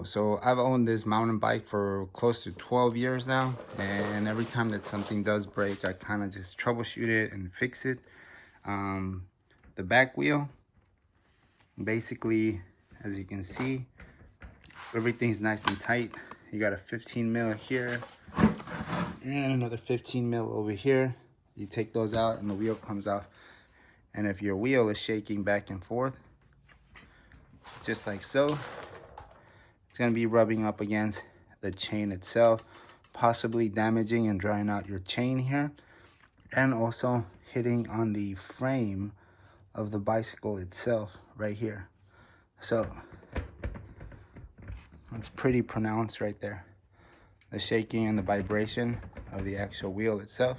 So I've owned this mountain bike for close to 12 years now, and every time that something does break, I kind of just troubleshoot it and fix it. The back wheel, basically, as you can see, everything's nice and tight. You got a 15 mil here and another 15 mil over here. You take those out and the wheel comes off. And if your wheel is shaking back and forth, just like so, it's going to be rubbing up against the chain itself, possibly damaging and drying out your chain here, and also hitting on the frame of the bicycle itself right here. So it's pretty pronounced right there, the shaking and the vibration of the actual wheel itself.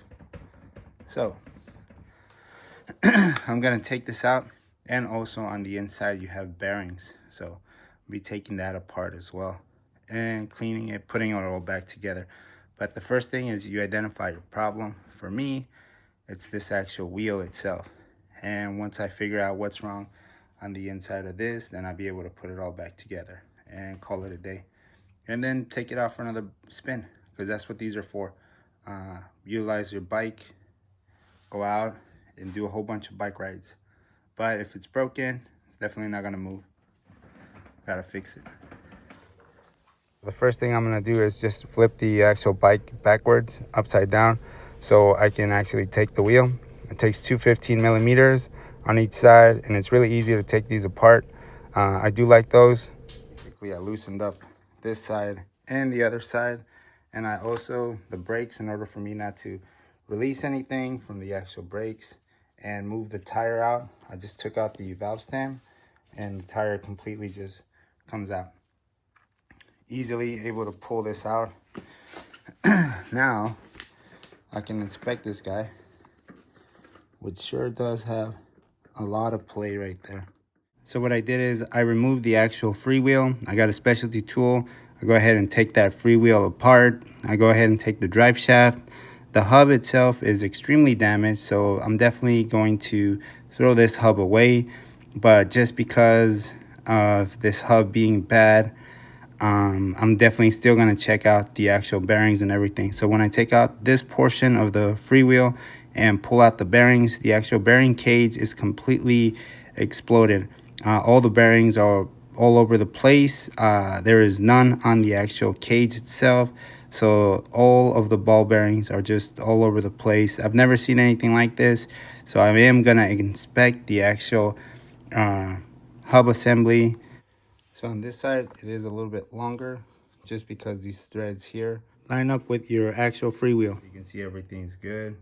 So I'm going to take this out, and also on the inside you have bearings, so I'll be taking that apart as well and cleaning it, putting it all back together. But the first thing is you identify your problem. For me, it's this actual wheel itself, and once I figure out what's wrong on the inside of this, then I'll be able to put it all back together and call it a day, and then take it out for another spin, because that's what these are for. Utilize your bike, go out and do a whole bunch of bike rides. But if it's broken, it's definitely not gonna move. Gotta fix it. The first thing I'm gonna do is just flip the actual bike backwards, upside down, so I can actually take the wheel. It takes two 15 millimeters on each side, and it's really easy to take these apart. I do like those. Basically, I loosened up this side and the other side, and I also, the brakes, in order for me not to release anything from the actual brakes and move the tire out, I just took out the valve stem, and the tire completely just comes out. Easily able to pull this out. Now I can inspect this guy, which sure does have a lot of play right there. So what I did is I removed the actual freewheel. I got a specialty tool. I go ahead and take that freewheel apart. I go ahead and take the drive shaft. The hub itself is extremely damaged, so I'm definitely going to throw this hub away. But just because of this hub being bad, I'm definitely still going to check out the actual bearings and everything. So when I take out this portion of the freewheel and pull out the bearings, the actual bearing cage is completely exploded. All the bearings are all over the place. There is none on the actual cage itself. So all of the ball bearings are just all over the place. I've never seen anything like this. So I am going to inspect the actual hub assembly. So on this side, it is a little bit longer just because these threads here line up with your actual freewheel. You can see everything's good.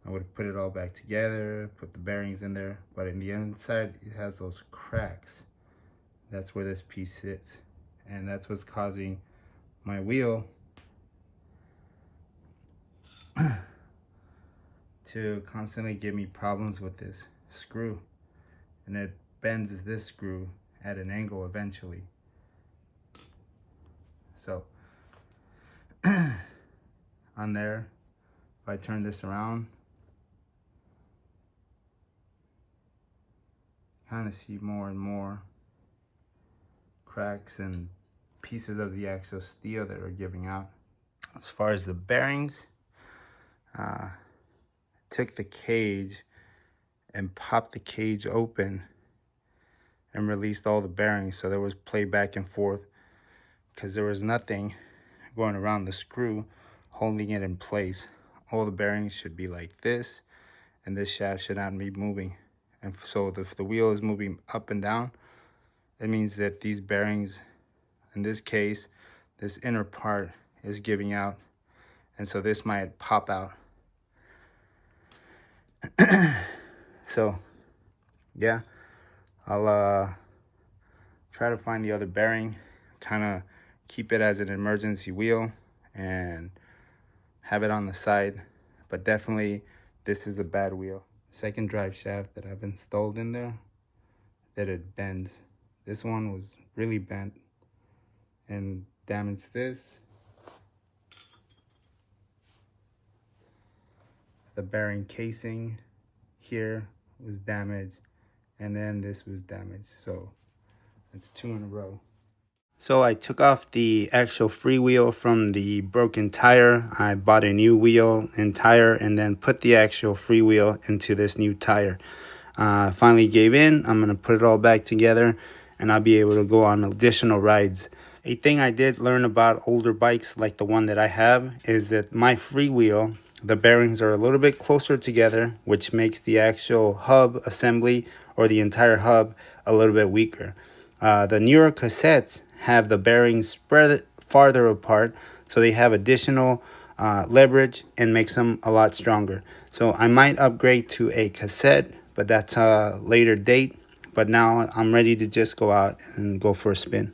I would put it all back together, put the bearings in there, but in the inside, it has those cracks. That's where this piece sits, and that's what's causing my wheel to constantly give me problems with this screw, and it bends this screw at an angle eventually. So on there, if I turn this around, kind of see more and more cracks and pieces of the actual steel that are giving out. As far as the bearings, took the cage and popped the cage open and released all the bearings, so there was play back and forth because there was nothing going around the screw holding it in place. All the bearings should be like this, and this shaft should not be moving. And so if the wheel is moving up and down, it means that these bearings, in this case, this inner part is giving out, and so this might pop out. So yeah, I'll try to find the other bearing, kind of keep it as an emergency wheel and have it on the side. But definitely this is a bad wheel. Second drive shaft that I've installed in there, that it bends. This one was really bent and damaged this. The bearing casing here was damaged, and then this was damaged. So it's two in a row. So I took off the actual freewheel from the broken tire. I bought a new wheel and tire and then put the actual freewheel into this new tire. Finally gave in. I'm going to put it all back together and I'll be able to go on additional rides. A thing I did learn about older bikes like the one that I have is that my freewheel, the bearings are a little bit closer together, which makes the actual hub assembly or the entire hub a little bit weaker. The newer cassettes have the bearings spread farther apart, so they have additional leverage and makes them a lot stronger. So I might upgrade to a cassette, but that's a later date. But now I'm ready to just go out and go for a spin.